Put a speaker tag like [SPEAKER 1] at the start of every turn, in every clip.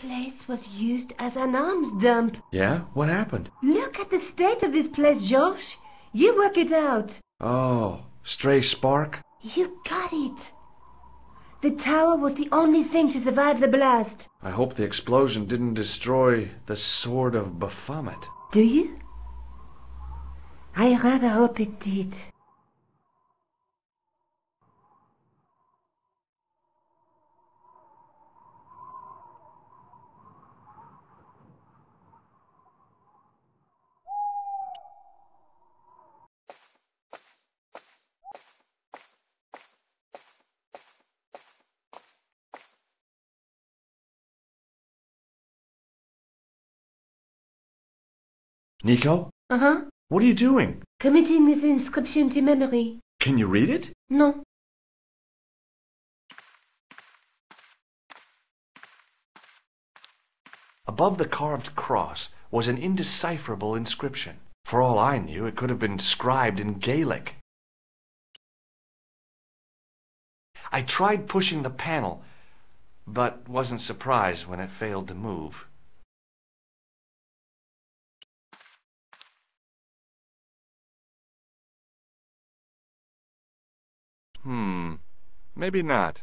[SPEAKER 1] place was used as an arms dump.
[SPEAKER 2] Yeah? What happened?
[SPEAKER 1] Look at the state of this place, George. You work it out.
[SPEAKER 2] Oh, stray spark?
[SPEAKER 1] You got it. The tower was the only thing to survive the blast.
[SPEAKER 2] I hope the explosion didn't destroy the Sword of Baphomet.
[SPEAKER 1] Do you? I rather hope it did.
[SPEAKER 2] Nico?
[SPEAKER 1] Uh-huh.
[SPEAKER 2] What are you doing?
[SPEAKER 1] Committing this inscription to memory.
[SPEAKER 2] Can you read it?
[SPEAKER 1] No.
[SPEAKER 2] Above the carved cross was an indecipherable inscription. For all I knew, it could have been scribed in Gaelic. I tried pushing the panel, but wasn't surprised when it failed to move. Maybe not.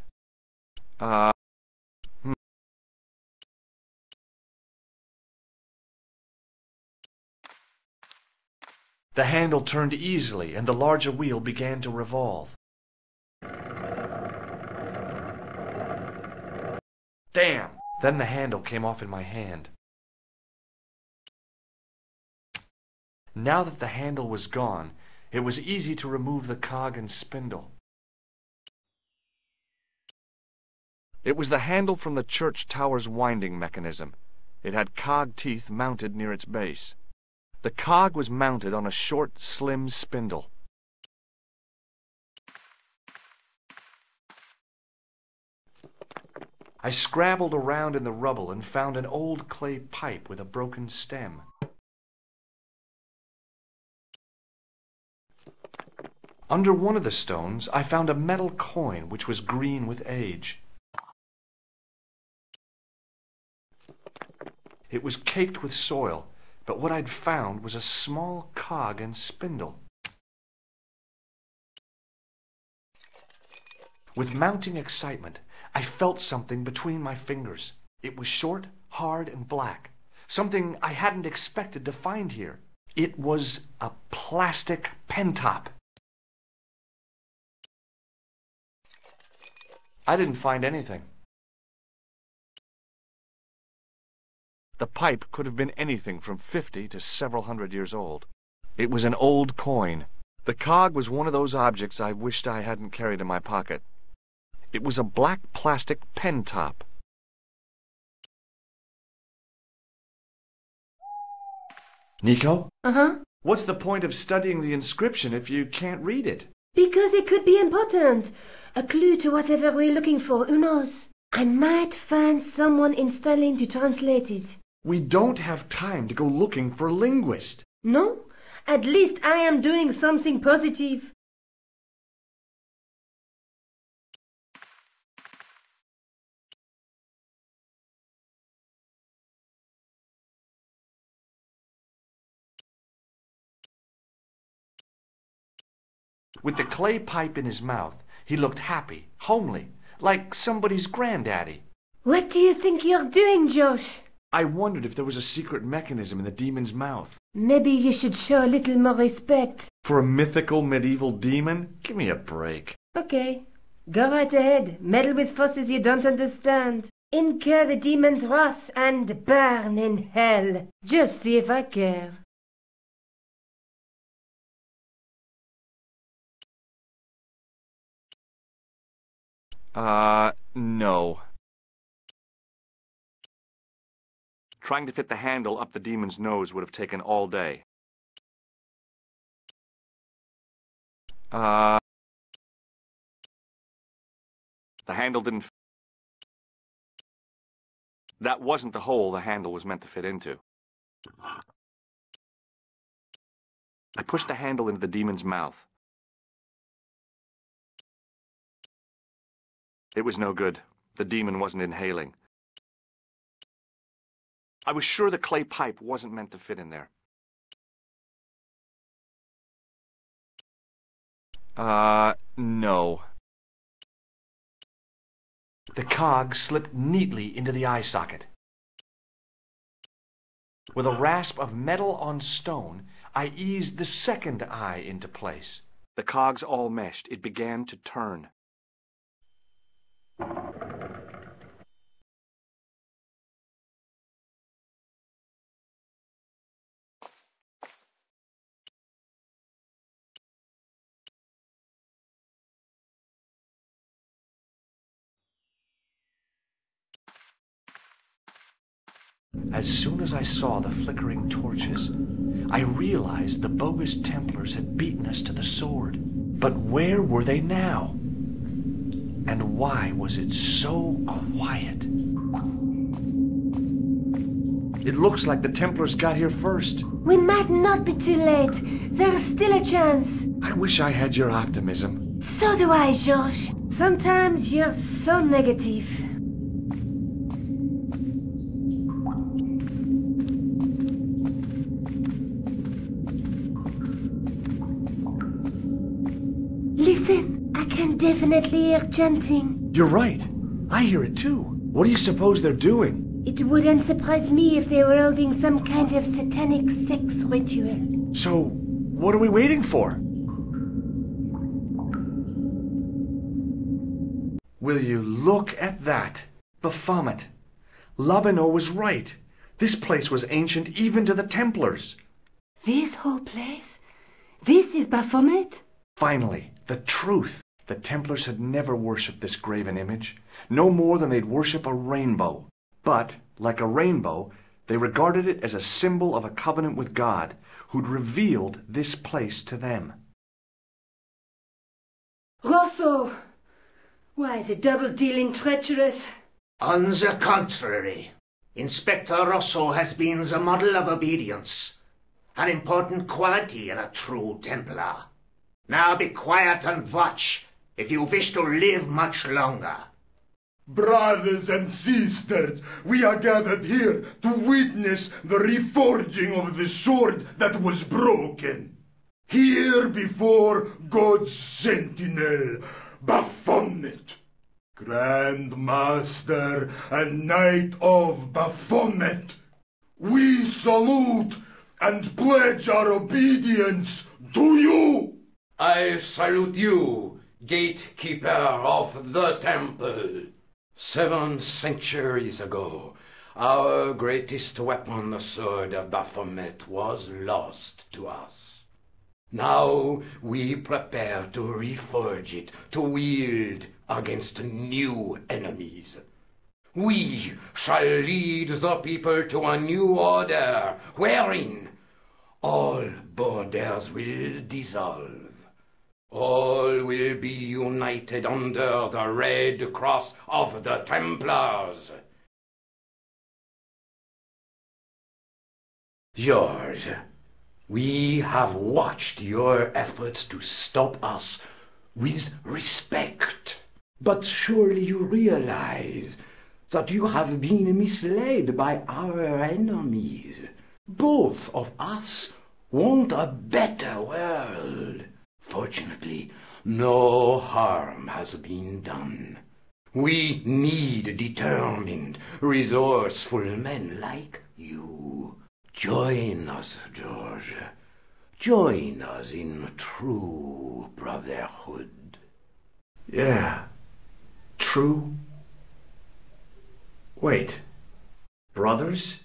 [SPEAKER 2] The handle turned easily, and the larger wheel began to revolve. Damn! Then the handle came off in my hand. Now that the handle was gone, it was easy to remove the cog and spindle. It was the handle from the church tower's winding mechanism. It had cog teeth mounted near its base. The cog was mounted on a short, slim spindle. I scrabbled around in the rubble and found an old clay pipe with a broken stem. Under one of the stones, I found a metal coin which was green with age. It was caked with soil, but what I'd found was a small cog and spindle. With mounting excitement, I felt something between my fingers. It was short, hard, and black. Something I hadn't expected to find here. It was a plastic pen top. I didn't find anything. The pipe could have been anything from 50 to several hundred years old. It was an old coin. The cog was one of those objects I wished I hadn't carried in my pocket. It was a black plastic pen top. Nico?
[SPEAKER 1] Uh-huh.
[SPEAKER 2] What's the point of studying the inscription if you can't read it?
[SPEAKER 1] Because it could be important. A clue to whatever we're looking for, who knows? I might find someone in Stirling to translate it.
[SPEAKER 2] We don't have time to go looking for a linguist.
[SPEAKER 1] No? At least I am doing something positive.
[SPEAKER 2] With the clay pipe in his mouth, he looked happy, homely, like somebody's granddaddy.
[SPEAKER 1] What do you think you're doing, Josh?
[SPEAKER 2] I wondered if there was a secret mechanism in the demon's mouth.
[SPEAKER 1] Maybe you should show a little more respect.
[SPEAKER 2] For a mythical medieval demon? Give me a break.
[SPEAKER 1] Okay. Go right ahead. Meddle with forces you don't understand. Incur the demon's wrath and burn in hell. Just see if I care.
[SPEAKER 2] No. Trying to fit the handle up the demon's nose would have taken all day. The handle didn't... That wasn't the hole the handle was meant to fit into. I pushed the handle into the demon's mouth. It was no good. The demon wasn't inhaling. I was sure the clay pipe wasn't meant to fit in there. No. The cog slipped neatly into the eye socket. With a rasp of metal on stone, I eased the second eye into place. The cogs all meshed. It began to turn. As soon as I saw the flickering torches, I realized the bogus Templars had beaten us to the sword. But where were they now? And why was it so quiet? It looks like the Templars got here first.
[SPEAKER 1] We might not be too late. There's still a chance.
[SPEAKER 2] I wish I had your optimism.
[SPEAKER 1] So do I, George. Sometimes you're so negative. Listen, I can definitely hear chanting.
[SPEAKER 2] You're right. I hear it too. What do you suppose they're doing?
[SPEAKER 1] It wouldn't surprise me if they were holding some kind of satanic sex ritual.
[SPEAKER 2] So, what are we waiting for? Will you look at that? Baphomet. Labino was right. This place was ancient even to the Templars.
[SPEAKER 1] This whole place? This is Baphomet?
[SPEAKER 2] Finally, the truth. The Templars had never worshipped this graven image, no more than they'd worship a rainbow. But, like a rainbow, they regarded it as a symbol of a covenant with God, who'd revealed this place to them.
[SPEAKER 1] Rosso! Why, the double-dealing treacherous?
[SPEAKER 3] On the contrary, Inspector Rosso has been the model of obedience, an important quality in a true Templar. Now be quiet and watch, if you wish to live much longer.
[SPEAKER 4] Brothers and sisters, we are gathered here to witness the reforging of the sword that was broken. Here before God's sentinel, Baphomet, Grand Master and Knight of Baphomet, we salute and pledge our obedience to you.
[SPEAKER 5] I salute you, gatekeeper of the temple. 7 centuries ago, our greatest weapon, the sword of Baphomet, was lost to us. Now we prepare to reforge it, to wield against new enemies. We shall lead the people to a new order, wherein all borders will dissolve. All will be united under the red cross of the Templars. George, we have watched your efforts to stop us with respect. But surely you realize that you have been misled by our enemies. Both of us want a better world. Fortunately, no harm has been done. We need determined, resourceful men like you. Join us, George. Join us in true brotherhood.
[SPEAKER 2] Yeah. True. Wait. Brothers?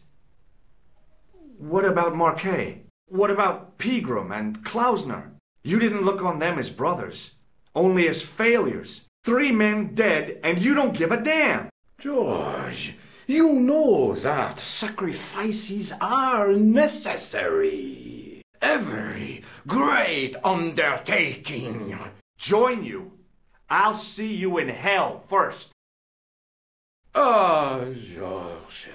[SPEAKER 2] What about Marquet? What about Pegram and Klausner? You didn't look on them as brothers, only as failures. 3 men dead, and you don't give a damn.
[SPEAKER 5] George, you know that sacrifices are necessary. Every great undertaking.
[SPEAKER 2] Join you. I'll see you in hell first.
[SPEAKER 5] Ah, George,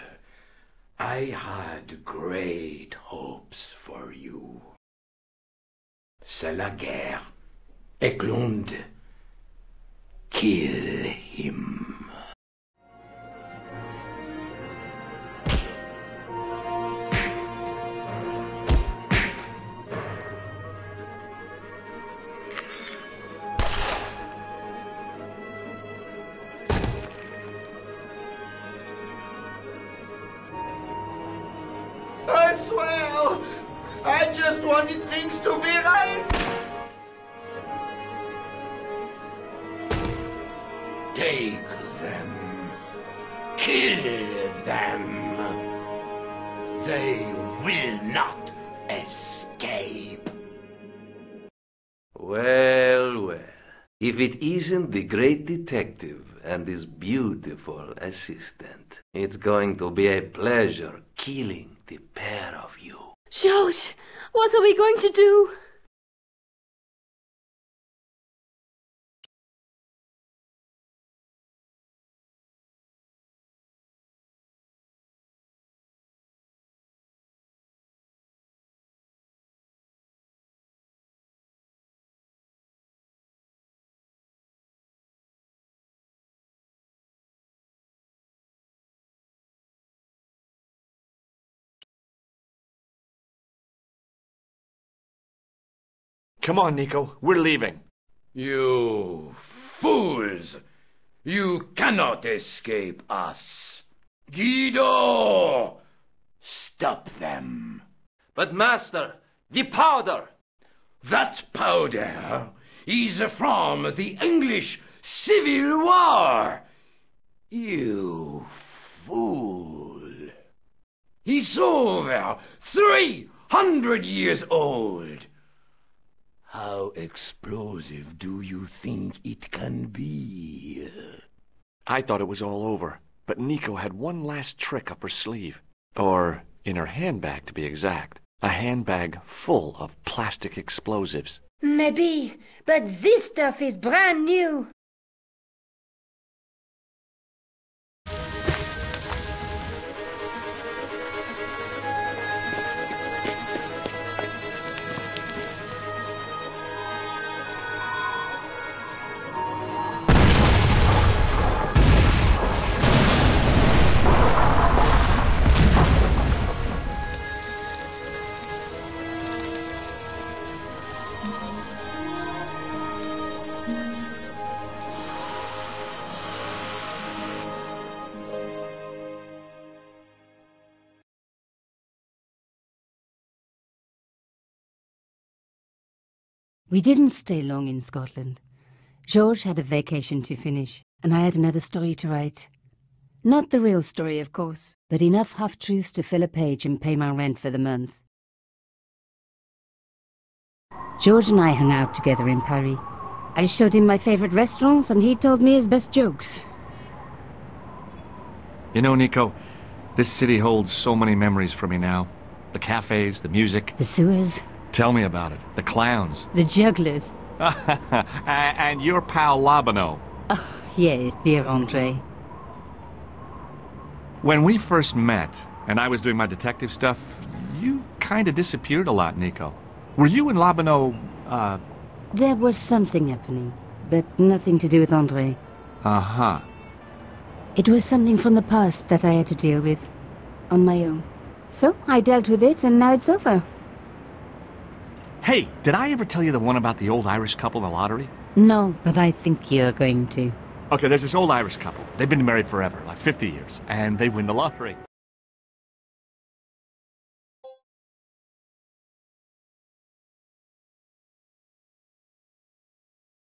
[SPEAKER 5] I had great hopes for you. C'est la guerre. Eklund, kill him.
[SPEAKER 4] I just wanted things to be right.
[SPEAKER 5] Take them. Kill them. They will not escape.
[SPEAKER 6] Well, well. If it isn't the great detective and his beautiful assistant, it's going to be a pleasure killing the pair of you.
[SPEAKER 1] George, what are we going to do?
[SPEAKER 2] Come on, Nico. We're leaving.
[SPEAKER 5] You fools! You cannot escape us. Guido! Stop them.
[SPEAKER 6] But master, the powder!
[SPEAKER 5] That powder is from the English Civil War. You fool. It's over 300 years old. How explosive do you think it can be?
[SPEAKER 2] I thought it was all over, but Nico had one last trick up her sleeve. Or in her handbag, to be exact. A handbag full of plastic explosives.
[SPEAKER 1] Maybe, but this stuff is brand new.
[SPEAKER 7] We didn't stay long in Scotland. George had a vacation to finish, and I had another story to write. Not the real story, of course, but enough half-truths to fill a page and pay my rent for the month. George and I hung out together in Paris. I showed him my favorite restaurants, and he told me his best jokes.
[SPEAKER 2] You know, Nico, this city holds so many memories for me now. The cafes, the music.
[SPEAKER 7] The sewers.
[SPEAKER 2] Tell me about it. The clowns.
[SPEAKER 7] The jugglers.
[SPEAKER 2] And your pal Labano.
[SPEAKER 7] Oh, yes, dear Andre.
[SPEAKER 2] When we first met, and I was doing my detective stuff, you kind of disappeared a lot, Nico. Were you and Labano,
[SPEAKER 7] There was something happening, but nothing to do with Andre.
[SPEAKER 2] Uh-huh.
[SPEAKER 7] It was something from the past that I had to deal with, on my own. So, I dealt with it, and now it's over.
[SPEAKER 2] Hey, did I ever tell you the one about the old Irish couple in the lottery?
[SPEAKER 7] No, but I think you're going to.
[SPEAKER 2] Okay, there's this old Irish couple. They've been married forever, like 50 years, and they win the lottery.